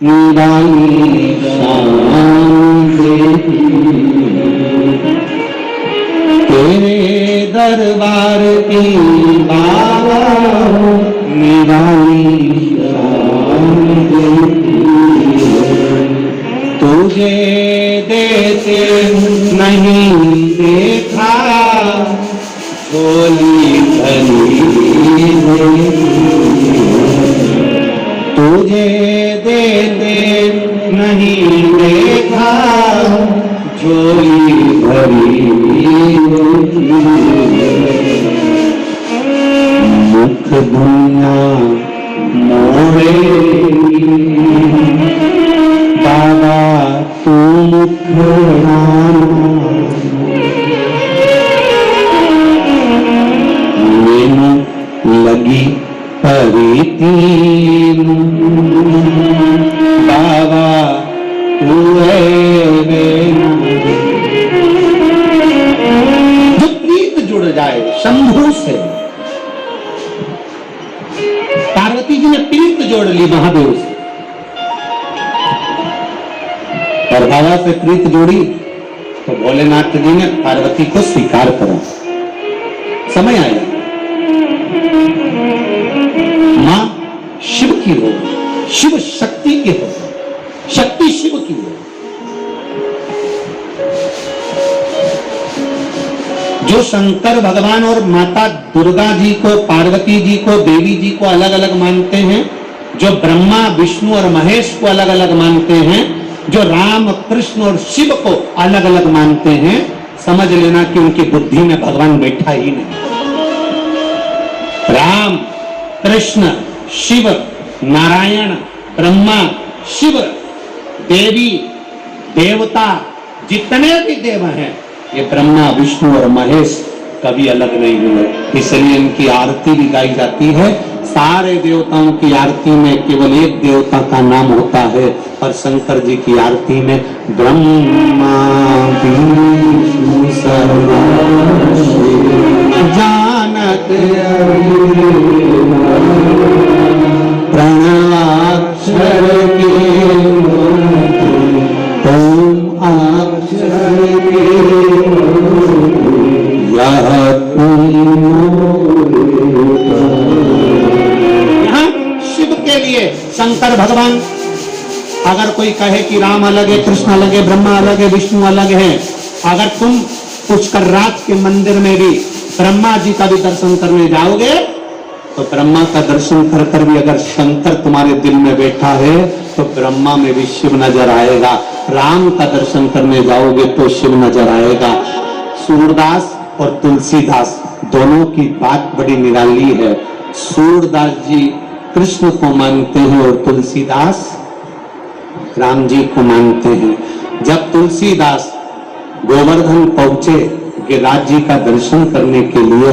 निराली शान देती, तेरे दरबार की बाबा निराली शान देती, तुझे देते नहीं देखा झोली भरी तुझे देते नहीं देखा झोली भरी मुख दुनिया मोरे बाबा तू मुख मैनू लगी परीती बाबा तू है जो प्रीत जुड़ जाए शंभू से। पार्वती जी ने प्रीत जोड़ ली महादेव से और बाबा से प्रीत जोड़ी तो भोलेनाथ जी ने पार्वती को स्वीकार करा। समय आया मां शिव की हो, शिव शक्ति की हो, शक्ति शिव की हो। जो शंकर भगवान और माता दुर्गा जी को, पार्वती जी को, देवी जी को अलग अलग मानते हैं, जो ब्रह्मा विष्णु और महेश को अलग अलग मानते हैं, जो राम कृष्ण और शिव को अलग अलग मानते हैं, समझ लेना कि उनकी बुद्धि में भगवान बैठा ही नहीं। राम कृष्ण शिव नारायण ब्रह्मा शिव देवी देवता जितने भी देव हैं ये ब्रह्मा विष्णु और महेश कभी अलग नहीं हुए, इसलिए इनकी आरती भी गाई जाती है। सारे देवताओं की आरती में केवल एक देवता का नाम होता है और शंकर जी की आरती में ब्रह्मा विष्णु सर्वा जानत प्रणवाक्षर के ओम अक्षर के यहाँ शिव के लिए शंकर भगवान, अगर कोई कहे कि राम अलग है, कृष्ण अलग है, ब्रह्मा अलग है, विष्णु अलग है, अगर तुम पुष्करराज के मंदिर में भी ब्रह्मा जी का भी दर्शन करने जाओगे तो ब्रह्मा का दर्शन कर कर भी अगर शंकर तुम्हारे दिल में बैठा है तो ब्रह्मा में भी शिव नजर आएगा। राम का दर्शन करने जाओगे तो शिव नजर आएगा। सूरदास और तुलसीदास दोनों की बात बड़ी निराली है। सूरदास जी कृष्ण को मानते हैं और तुलसीदास राम जी को मानते हैं। जब तुलसीदास गोवर्धन पहुंचे गिरिराज जी का दर्शन करने के लिए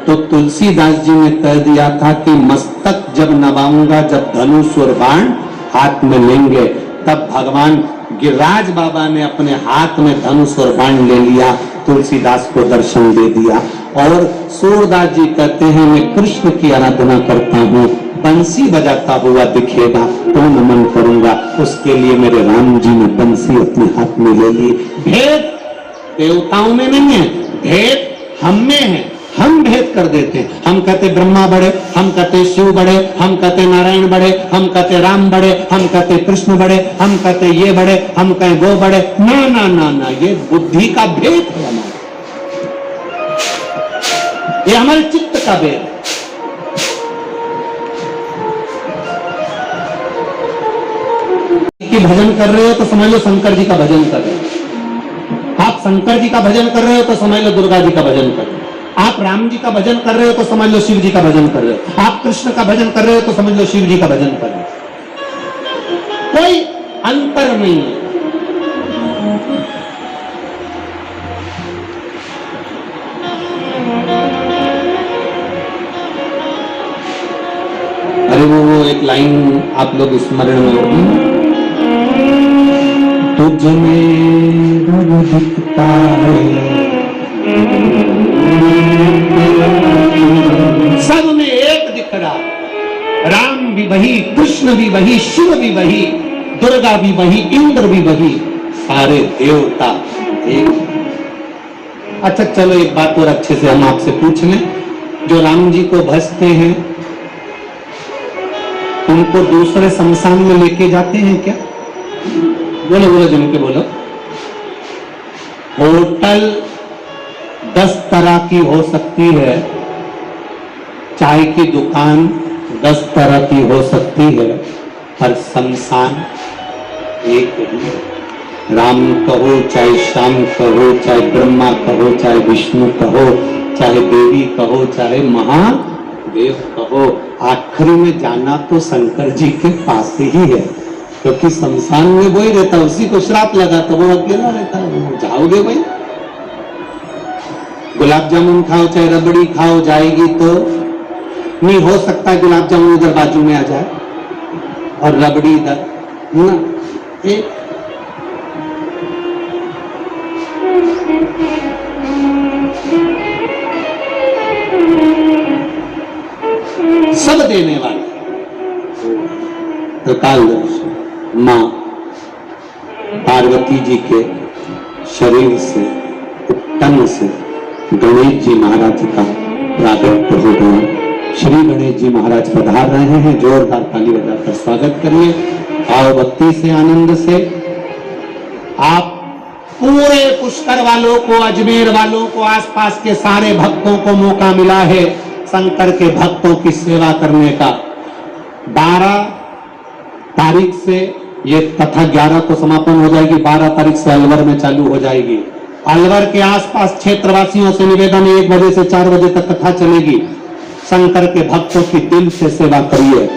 तो तुलसीदास जी ने कह दिया था कि मस्तक जब नवाऊंगा, जब धनुष और बाण हाथ में लेंगे, तब भगवान गिरिराज बाबा ने अपने हाथ में धनुष और बाण ले लिया, तुलसीदास को दर्शन दे दिया। और सूरदास जी कहते हैं मैं कृष्ण की आराधना करता हूँ, बंसी बजाता हुआ दिखेगा तो नमन करूंगा, उसके लिए मेरे राम जी ने बंसी अपने हाथ में ले ली। भेद देवताओं में नहीं है, भेद हम में है। हम भेद कर देते हैं, हम कहते ब्रह्मा बड़े, हम कहते शिव बड़े, हम कहते नारायण बड़े, हम कहते राम बड़े, हम कहते कृष्ण बड़े, हम कहते ये बड़े, हम कहें वो बड़े। ना ना ना ना, ये बुद्धि का भेद है हमारा, ये हमारे चित्त का भेद है। कि भजन कर रहे हो तो समझ लो शंकर जी का भजन कर रहे हो, आप शंकर जी का भजन कर रहे हो तो समझ लो दुर्गा जी का भजन कर रहे हो, आप राम जी का भजन कर रहे हो तो समझ लो शिव जी का भजन कर रहे हो, आप कृष्ण का भजन कर रहे हो तो समझ लो शिव जी का भजन कर रहे हो। कोई अंतर नहीं है। अरे वो एक लाइन आप लोग स्मरण में होगी, तुझ में रब दिखता है सब में एक दिख रहा, राम भी वही, कृष्ण भी वही, शिव भी वही, दुर्गा भी वही, इंद्र भी वही, सारे देवता एक। अच्छा चलो एक बात और अच्छे से हम आपसे पूछ लें, जो राम जी को भजते हैं उनको दूसरे शमशान में लेके जाते हैं क्या? बोलो बोलो जम के बोलो। होटल 10 तरह की हो सकती है, चाय की दुकान 10 तरह की हो सकती है, पर शमशान एक ही। राम कहो चाहे श्याम कहो, चाहे ब्रह्मा कहो, चाहे विष्णु कहो, चाहे देवी कहो, चाहे महादेव कहो, आखिरी में जाना तो शंकर जी के पास ही है, क्योंकि शमशान में वही रहता, उसी को श्राप लगा तो वो अकेला रहता है। जाओगे भाई, गुलाब जामुन खाओ चाहे रबड़ी खाओ, जाएगी तो नहीं। हो सकता है गुलाब जामुन इधर बाजू में आ जाए और रबड़ी इधर ना। एक सब देने वाले तो कालदर्शी मां पार्वती जी के शरीर से, तन से गणेश जी महाराज का प्रागट्य हो गया। श्री गणेश जी महाराज पधार रहे हैं, जोरदार ताली बजाकर स्वागत करिए। आओ भक्ति से, आनंद से। आप पूरे पुष्कर वालों को, अजमेर वालों को, आसपास के सारे भक्तों को मौका मिला है शंकर के भक्तों की सेवा करने का। 12 तारीख से ये कथा 11 को समापन हो जाएगी, 12 तारीख से अलवर में चालू हो जाएगी। अलवर के आसपास क्षेत्रवासियों से निवेदन है, 1 बजे से 4 बजे तक कथा चलेगी। शंकर के भक्तों की दिल से सेवा करिए।